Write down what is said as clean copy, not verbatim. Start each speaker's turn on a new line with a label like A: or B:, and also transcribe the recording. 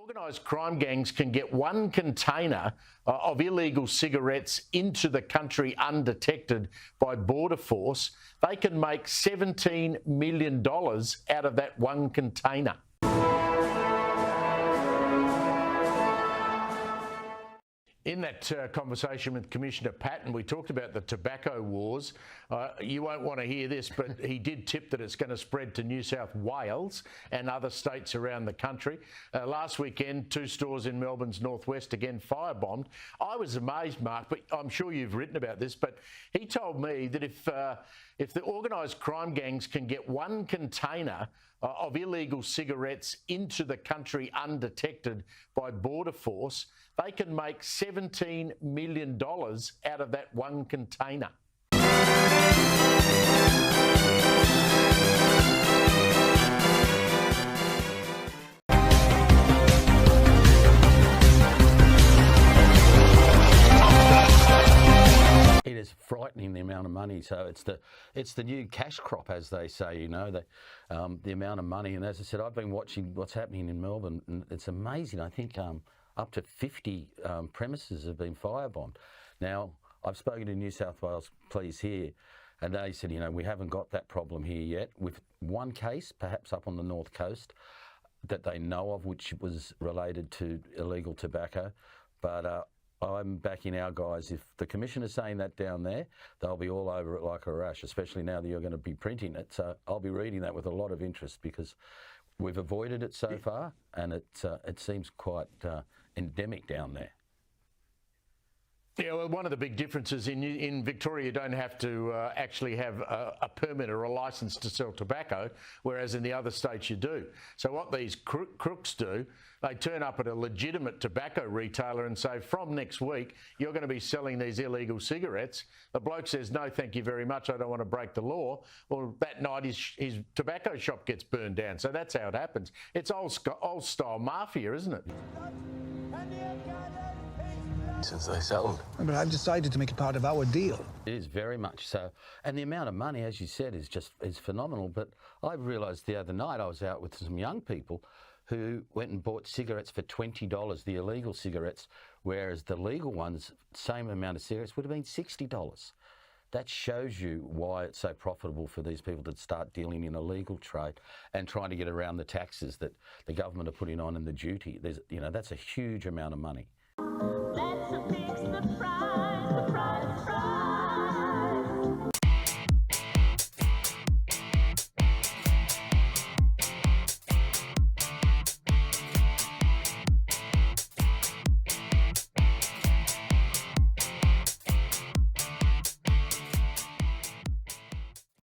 A: Organised crime gangs can get one container of illegal cigarettes into the country undetected by Border Force, they can make $17 million out of that one container. In that conversation with Commissioner Patton, we talked about the tobacco wars. You won't want to hear this, but he did tip that it's going to spread to New South Wales and other states around the country. Last weekend, 2 stores in Melbourne's northwest again firebombed. I was amazed, Mark, but I'm sure you've written about this, but he told me that if the organised crime gangs can get one container of illegal cigarettes into the country undetected by Border Force, they can make $17 million out of that one container.
B: It is frightening, the amount of money. So it's the new cash crop, as they say. You know, the amount of money. And as I said, I've been watching what's happening in Melbourne, and it's amazing. I think up to 50 premises have been firebombed. Now, I've spoken to New South Wales Police here, and they said, you know, we haven't got that problem here yet. With one case, perhaps up on the North Coast, that they know of, which was related to illegal tobacco, but. I'm backing our guys. If the Commissioner's saying that down there, they'll be all over it like a rash, especially now that you're going to be printing it. So I'll be reading that with a lot of interest, because we've avoided it so far, and it seems quite endemic down there.
A: Yeah, well, one of the big differences in Victoria, you don't have to actually have a permit or a licence to sell tobacco, whereas in the other states you do. So what these crooks do, they turn up at a legitimate tobacco retailer and say, from next week, you're going to be selling these illegal cigarettes. The bloke says, no, thank you very much, I don't want to break the law. Well, that night his tobacco shop gets burned down. So that's how it happens. It's old-style mafia, isn't it?
C: Since they settled.
D: But I've decided to make it part of our deal.
B: It is very much so. And the amount of money, as you said, is phenomenal. But I realised the other night I was out with some young people who went and bought cigarettes for $20, the illegal cigarettes, whereas the legal ones, same amount of cigarettes, would have been $60. That shows you why it's so profitable for these people to start dealing in a legal trade and trying to get around the taxes that the government are putting on and the duty. That's a huge amount of money.
E: Let's fix the problem.